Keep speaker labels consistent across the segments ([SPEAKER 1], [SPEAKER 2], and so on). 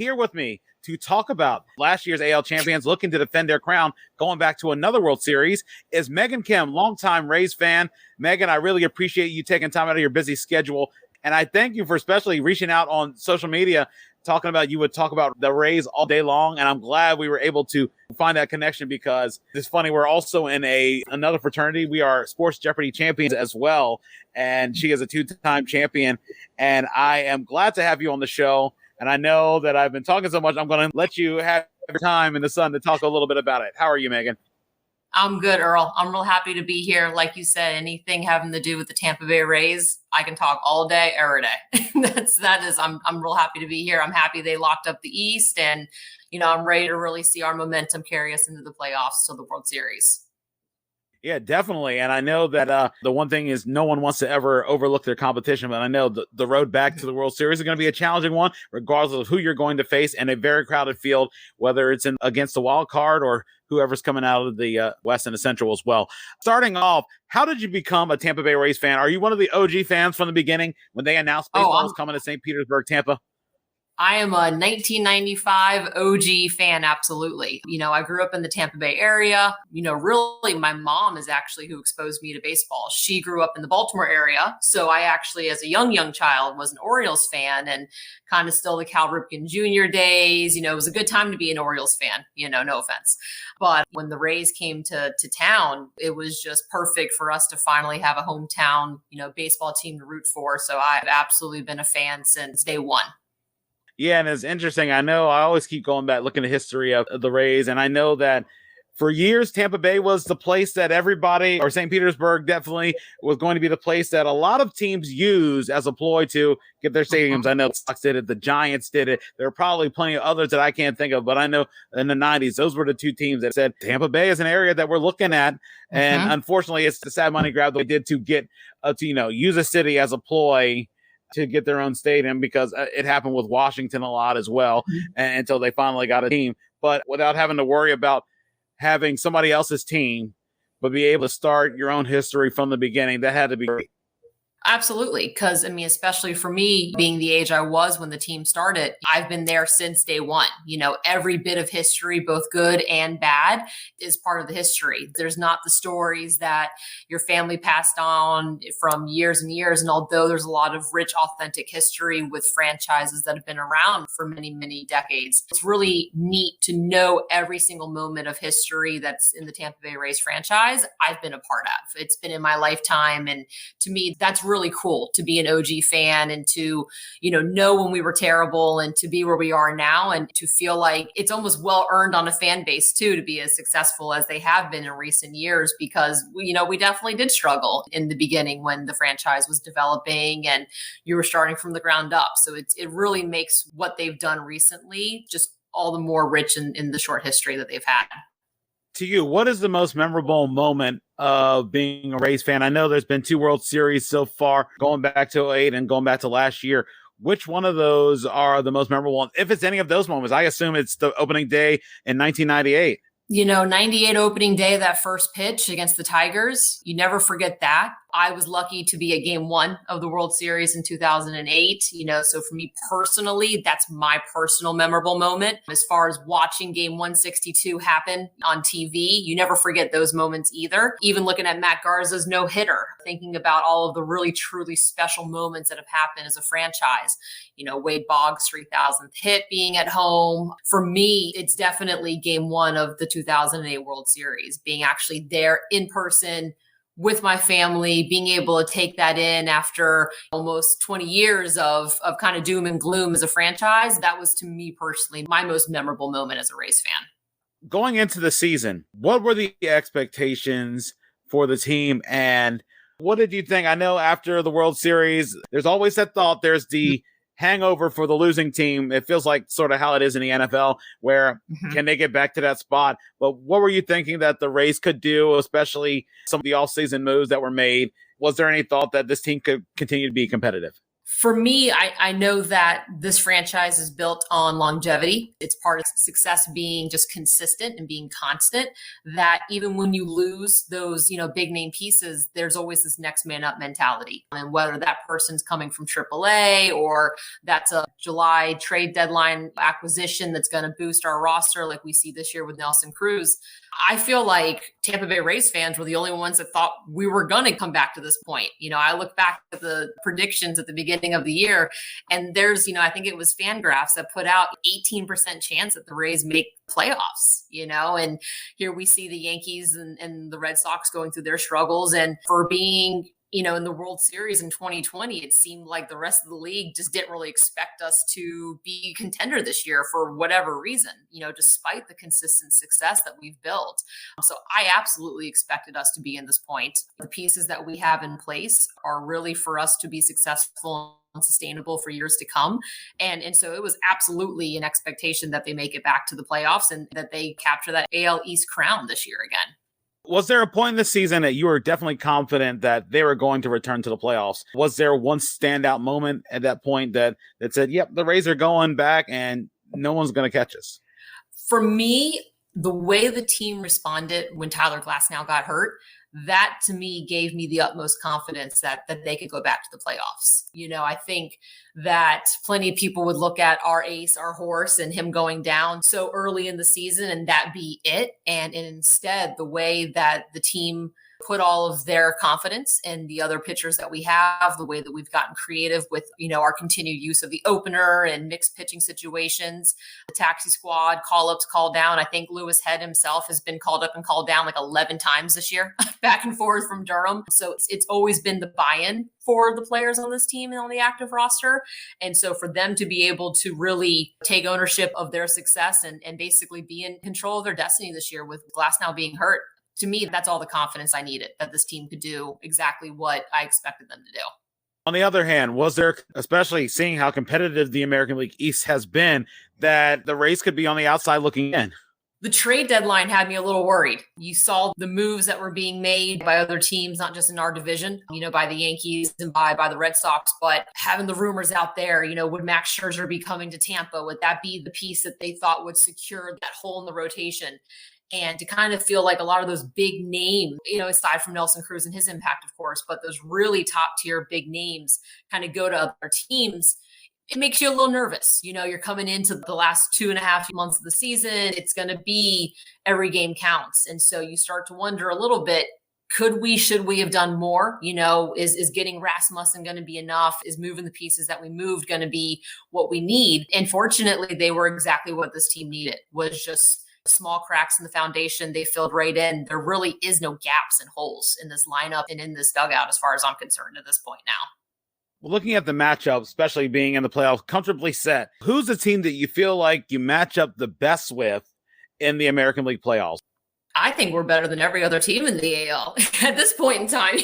[SPEAKER 1] here with me to talk about last year's AL champions looking to defend their crown, going back to another World Series, is Megan Kim, longtime Rays fan. Megan, I really appreciate you taking time out of your busy schedule. And I thank you for especially reaching out on social media, talking about you would talk about the Rays all day long. And I'm glad we were able to find that connection because it's funny. We're also in another fraternity. We are Sports Jeopardy champions as well. And she is a two-time champion. And I am glad to have you on the show. And I know that I've been talking so much, I'm going to let you have your time in the sun to talk a little bit about it. How are you, Megan?
[SPEAKER 2] I'm good, Earl. I'm real happy to be here. Like you said, anything having to do with the Tampa Bay Rays, I can talk all day, every day. I'm real happy to be here. I'm happy they locked up the East, and I'm ready to really see our momentum carry us into the playoffs to the World Series.
[SPEAKER 1] Yeah, definitely. And I know that the one thing is no one wants to ever overlook their competition, but I know the road back to the World Series is going to be a challenging one, regardless of who you're going to face, and a very crowded field, whether it's against the wild card or whoever's coming out of the West and the Central as well. Starting off, how did you become a Tampa Bay Rays fan? Are you one of the OG fans from the beginning when they announced baseball was coming to St. Petersburg, Tampa?
[SPEAKER 2] I am a 1995 OG fan, absolutely. I grew up in the Tampa Bay area. Really, my mom is actually who exposed me to baseball. She grew up in the Baltimore area. So I actually, as a young child, was an Orioles fan and kind of still the Cal Ripken Jr. days. It was a good time to be an Orioles fan, no offense. But when the Rays came to town, it was just perfect for us to finally have a hometown, baseball team to root for. So I've absolutely been a fan since day one.
[SPEAKER 1] Yeah, and it's interesting. I know I always keep going back, looking at the history of the Rays, and I know that for years, Tampa Bay was the place that everybody, or St. Petersburg definitely, was going to be the place that a lot of teams use as a ploy to get their stadiums. I know the Sox did it, the Giants did it. There are probably plenty of others that I can't think of, but I know in the 90s, those were the two teams that said Tampa Bay is an area that we're looking at. And unfortunately, it's the sad money grab that they did to get, use a city as a ploy to get their own stadium, because it happened with Washington a lot as well until they finally got a team. But without having to worry about having somebody else's team, but be able to start your own history from the beginning, that had to be great.
[SPEAKER 2] Absolutely. Because, especially for me, being the age I was when the team started, I've been there since day one. Every bit of history, both good and bad, is part of the history. There's not the stories that your family passed on from years and years. And although there's a lot of rich, authentic history with franchises that have been around for many, many decades, it's really neat to know every single moment of history that's in the Tampa Bay Rays franchise I've been a part of. It's been in my lifetime. And to me, that's really cool to be an OG fan and to, know when we were terrible and to be where we are now and to feel like it's almost well earned on a fan base too, to be as successful as they have been in recent years, because we definitely did struggle in the beginning when the franchise was developing and you were starting from the ground up. So it really makes what they've done recently just all the more rich in the short history that they've had.
[SPEAKER 1] To you, what is the most memorable moment of being a Rays fan? I know there's been 2 World Series so far, going back to 2008 and going back to last year. Which one of those are the most memorable? If it's any of those moments, I assume it's the opening day in 1998.
[SPEAKER 2] 98 opening day, that first pitch against the Tigers. You never forget that. I was lucky to be at game 1 of the World Series in 2008. So for me personally, that's my personal memorable moment. As far as watching game 162 happen on TV, you never forget those moments either. Even looking at Matt Garza's no-hitter, thinking about all of the really, truly special moments that have happened as a franchise. Wade Boggs' 3,000th hit being at home. For me, it's definitely game 1 of the 2008 World Series, being actually there in person with my family, being able to take that in after almost 20 years of kind of doom and gloom as a franchise. That was, to me personally, my most memorable moment as a Rays fan.
[SPEAKER 1] Going into the season, what were the expectations for the team and what did you think? I know after the World Series, there's always that thought, there's the hangover for the losing team. It feels like sort of how it is in the NFL, where can they get back to that spot? But what were you thinking that the Rays could do, especially some of the offseason moves that were made? Was there any thought that this team could continue to be competitive?
[SPEAKER 2] For me, I know that this franchise is built on longevity. It's part of success being just consistent and being constant, that even when you lose those, big name pieces, there's always this next man up mentality. And whether that person's coming from AAA or that's a July trade deadline acquisition that's going to boost our roster like we see this year with Nelson Cruz, I feel like Tampa Bay Rays fans were the only ones that thought we were going to come back to this point. I look back at the predictions at the beginning of the year, and there's, I think it was Fangraphs that put out 18% chance that the Rays make playoffs, and here we see the Yankees and the Red Sox going through their struggles. And for being in the World Series in 2020, it seemed like the rest of the league just didn't really expect us to be a contender this year for whatever reason, despite the consistent success that we've built. So I absolutely expected us to be in this point. The pieces that we have in place are really for us to be successful and sustainable for years to come. And so it was absolutely an expectation that they make it back to the playoffs and that they capture that AL East crown this year again.
[SPEAKER 1] Was there a point in the season that you were definitely confident that they were going to return to the playoffs? Was there one standout moment at that point that said, yep, the Rays are going back and no one's going to catch us?
[SPEAKER 2] For me, the way the team responded when Tyler Glasnow got hurt, that to me gave me the utmost confidence that they could go back to the playoffs. I think that plenty of people would look at our ace, our horse, and him going down so early in the season and that be it. And instead, the way that the team put all of their confidence in the other pitchers that we have, the way that we've gotten creative with, our continued use of the opener and mixed pitching situations, the taxi squad, call ups, call down. I think Lewis Head himself has been called up and called down like 11 times this year, back and forth from Durham. So it's always been the buy-in for the players on this team and on the active roster. And so for them to be able to really take ownership of their success and basically be in control of their destiny this year with Glasnow being hurt, to me, that's all the confidence I needed, that this team could do exactly what I expected them to do.
[SPEAKER 1] On the other hand, was there, especially seeing how competitive the American League East has been, that the Rays could be on the outside looking in?
[SPEAKER 2] The trade deadline had me a little worried. You saw the moves that were being made by other teams, not just in our division, by the Yankees and by the Red Sox, but having the rumors out there, would Max Scherzer be coming to Tampa? Would that be the piece that they thought would secure that hole in the rotation? And to kind of feel like a lot of those big names, aside from Nelson Cruz and his impact, of course, but those really top tier big names kind of go to other teams, it makes you a little nervous. You're coming into the last 2.5 months of the season. It's going to be every game counts. And so you start to wonder a little bit, should we have done more? Is getting Rasmussen going to be enough? Is moving the pieces that we moved going to be what we need? And fortunately, they were exactly what this team needed, was just small cracks in the foundation. They filled right in. There really is no gaps and holes in this lineup and in this dugout, as far as I'm concerned at this point now.
[SPEAKER 1] Well, looking at the matchup, especially being in the playoffs, comfortably set, who's the team that you feel like you match up the best with in the American League playoffs?
[SPEAKER 2] I think we're better than every other team in the AL. At this point in time,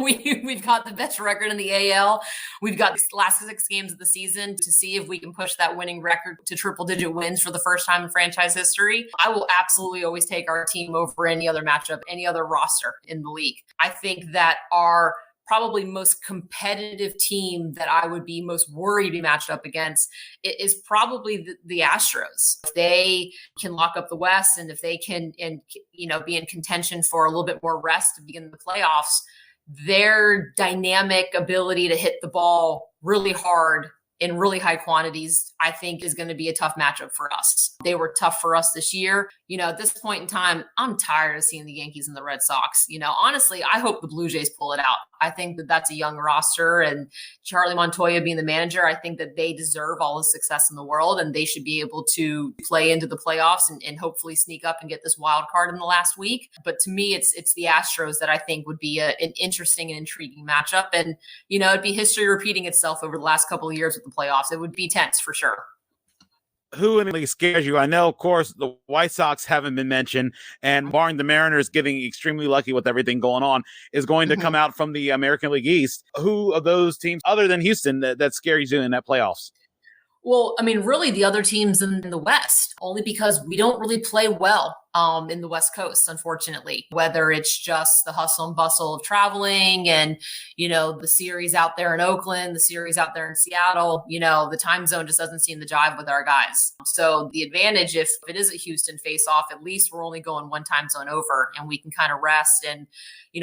[SPEAKER 2] we've got the best record in the AL. We've got the last 6 games of the season to see if we can push that winning record to triple-digit wins for the first time in franchise history. I will absolutely always take our team over any other matchup, any other roster in the league. I think that our probably most competitive team that I would be most worried to be matched up against is probably the Astros. If they can lock up the West and if they can, be in contention for a little bit more rest to begin the playoffs, their dynamic ability to hit the ball really hard in really high quantities, I think is going to be a tough matchup for us. They were tough for us this year. At this point in time, I'm tired of seeing the Yankees and the Red Sox. Honestly, I hope the Blue Jays pull it out. I think that that's a young roster, and Charlie Montoya being the manager, I think that they deserve all the success in the world, and they should be able to play into the playoffs and hopefully sneak up and get this wild card in the last week. But to me, it's the Astros that I think would be an interesting and intriguing matchup. And, it'd be history repeating itself over the last couple of years with the playoffs. It would be tense for sure.
[SPEAKER 1] Who in the league scares you? I know, of course, the White Sox haven't been mentioned, and barring the Mariners getting extremely lucky with everything going on, is going to come out from the American League East. Who of those teams, other than Houston, that scares you in that playoffs?
[SPEAKER 2] Well, I mean, really, the other teams in the West, only because we don't really play well in the West Coast, unfortunately. Whether it's just the hustle and bustle of traveling and, the series out there in Oakland, the series out there in Seattle, the time zone just doesn't seem to jive with our guys. So the advantage, if it is a Houston face off, at least we're only going one time zone over and we can kind of rest and,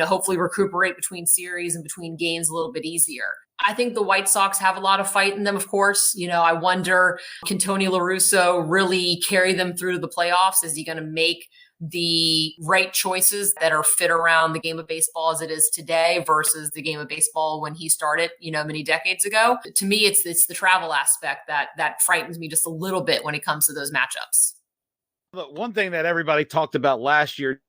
[SPEAKER 2] hopefully recuperate between series and between games a little bit easier. I think the White Sox have a lot of fight in them, of course. I wonder, can Tony La Russa really carry them through to the playoffs? Is he going to make the right choices that are fit around the game of baseball as it is today versus the game of baseball when he started, many decades ago? To me, it's the travel aspect that frightens me just a little bit when it comes to those matchups.
[SPEAKER 1] Look, one thing that everybody talked about last year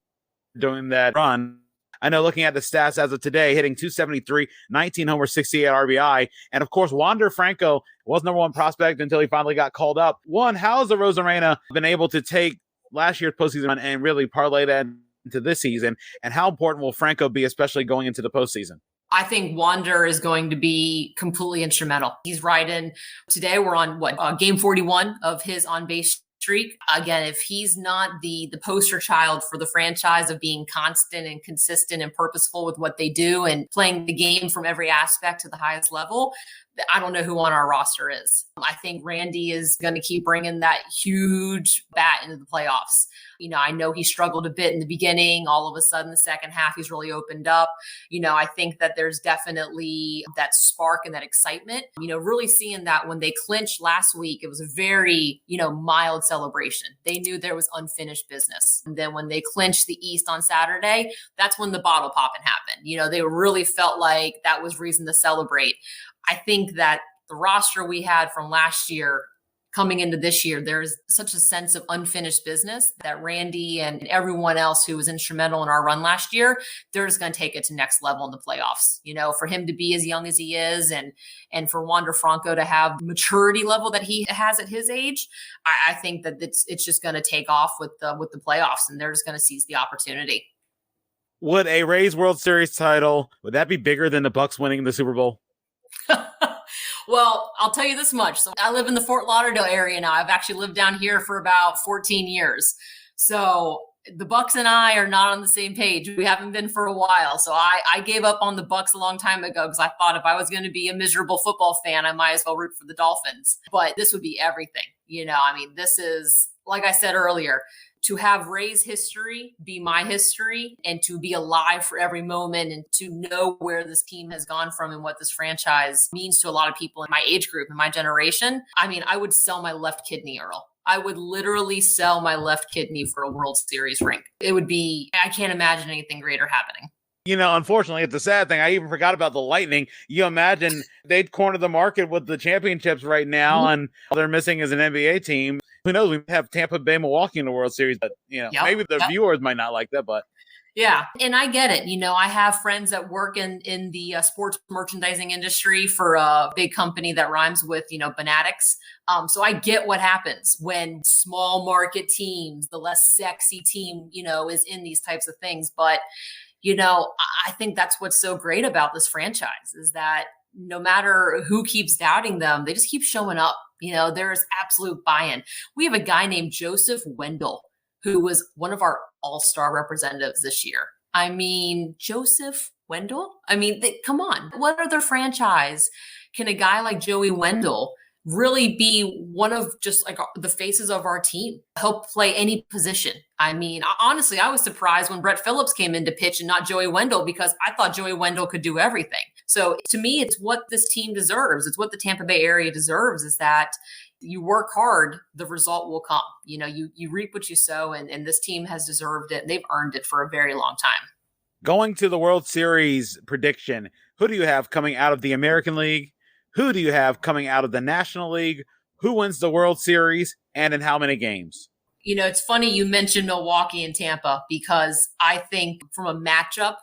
[SPEAKER 1] during that run, I know looking at the stats as of today, hitting 273, 19 homers, 68 RBI. And of course, Wander Franco was number one prospect until he finally got called up. One, how has the Rosarena been able to take last year's postseason run and really parlay that into this season? And how important will Franco be, especially going into the postseason?
[SPEAKER 2] I think Wander is going to be completely instrumental. He's riding. Today we're on game 41 of his on-base streak. Again, if he's not the poster child for the franchise of being constant and consistent and purposeful with what they do and playing the game from every aspect to the highest level, I don't know who on our roster is. I think Randy is going to keep bringing that huge bat into the playoffs. I know he struggled a bit in the beginning. All of a sudden, the second half, he's really opened up. I think that there's definitely that spark and that excitement. Really seeing that when they clinched last week, it was a very, mild celebration. They knew there was unfinished business. And then when they clinched the East on Saturday, that's when the bottle popping happened. They really felt like that was reason to celebrate. I think that the roster we had from last year coming into this year, there's such a sense of unfinished business that Randy and everyone else who was instrumental in our run last year, they're just going to take it to next level in the playoffs. For him to be as young as he is and for Wander Franco to have the maturity level that he has at his age, I think that it's just going to take off with the playoffs and they're just going to seize the opportunity.
[SPEAKER 1] Would a Rays World Series title, would that be bigger than the Bucks winning the Super Bowl?
[SPEAKER 2] Well, I'll tell you this much. So I live in the Fort Lauderdale area now. I've actually lived down here for about 14 years. So the Bucks and I are not on the same page. We haven't been for a while. So I gave up on the Bucks a long time ago because I thought if I was going to be a miserable football fan, I might as well root for the Dolphins. But this would be everything. This is, like I said earlier, to have Rays history be my history and to be alive for every moment and to know where this team has gone from and what this franchise means to a lot of people in my age group, in my generation. I would sell my left kidney, Earl. I would literally sell my left kidney for a World Series ring. It would be, I can't imagine anything greater happening.
[SPEAKER 1] Unfortunately, it's a sad thing. I even forgot about the Lightning. You imagine they'd corner the market with the championships right now, and all they're missing is an NBA team. Who knows? We have Tampa Bay, Milwaukee in the World Series, but maybe the viewers might not like that, but.
[SPEAKER 2] Yeah. And I get it. I have friends that work in the sports merchandising industry for a big company that rhymes with, Fanatics. So I get what happens when small market teams, the less sexy team, is in these types of things. But, I think that's what's so great about this franchise is that no matter who keeps doubting them, they just keep showing up. There's absolute buy-in. We have a guy named Joseph Wendell, who was one of our all-star representatives this year. Joseph Wendell? Come on. What other franchise can a guy like Joey Wendell really be one of just like the faces of our team, help play any position? Honestly, I was surprised when Brett Phillips came in to pitch and not Joey Wendell because I thought Joey Wendell could do everything. So to me, it's what this team deserves. It's what the Tampa Bay area deserves is that you work hard, the result will come. You reap what you sow, and this team has deserved it. They've earned it for a very long time.
[SPEAKER 1] Going to the World Series prediction, who do you have coming out of the American League? Who do you have coming out of the National League? Who wins the World Series and in how many games?
[SPEAKER 2] It's funny you mentioned Milwaukee and Tampa because I think from a matchup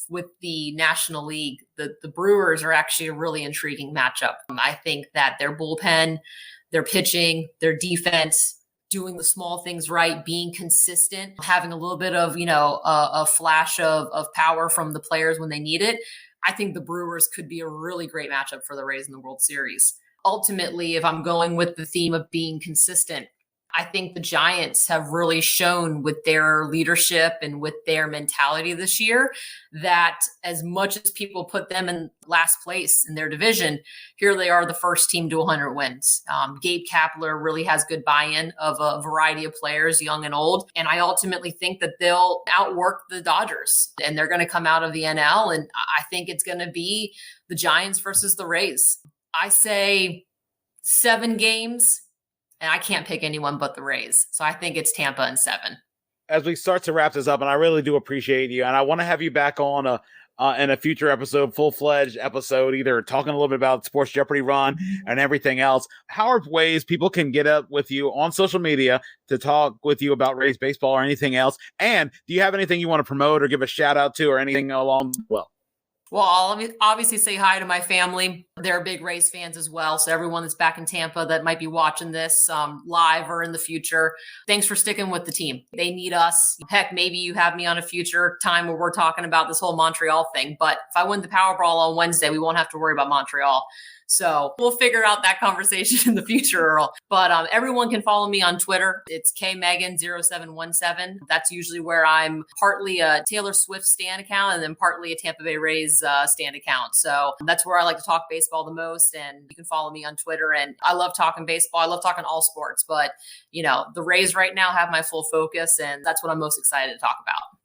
[SPEAKER 2] with the National League, the Brewers are actually a really intriguing matchup. I think that their bullpen, their pitching, their defense, doing the small things right, being consistent, having a little bit of, a flash of power from the players when they need it. I think the Brewers could be a really great matchup for the Rays in the World Series. ultimately, if I'm going with the theme of being consistent, I think the Giants have really shown with their leadership and with their mentality this year that as much as people put them in last place in their division, here they are the first team to 100 wins. Gabe Kapler really has good buy-in of a variety of players, young and old. And I ultimately think that they'll outwork the Dodgers and they're going to come out of the NL. And I think it's going to be the Giants versus the Rays. I say 7 games. And I can't pick anyone but the Rays. So I think it's Tampa in 7.
[SPEAKER 1] As we start to wrap this up, and I really do appreciate you, and I want to have you back on in a future episode, full-fledged episode, either talking a little bit about Sports Jeopardy run and everything else. How are ways people can get up with you on social media to talk with you about Rays baseball or anything else? And do you have anything you want to promote or give a shout out to or anything along?
[SPEAKER 2] Well, I'll obviously say hi to my family. They're big Rays fans as well. So everyone that's back in Tampa that might be watching this live or in the future, thanks for sticking with the team. They need us. Heck, maybe you have me on a future time where we're talking about this whole Montreal thing. But if I win the Powerball on Wednesday, we won't have to worry about Montreal. So we'll figure out that conversation in the future, Earl. But everyone can follow me on Twitter. It's kmegan0717. That's usually where I'm partly a Taylor Swift stan account and then partly a Tampa Bay Rays stan account. So that's where I like to talk baseball the most. And you can follow me on Twitter. And I love talking baseball. I love talking all sports. But, the Rays right now have my full focus. And that's what I'm most excited to talk about.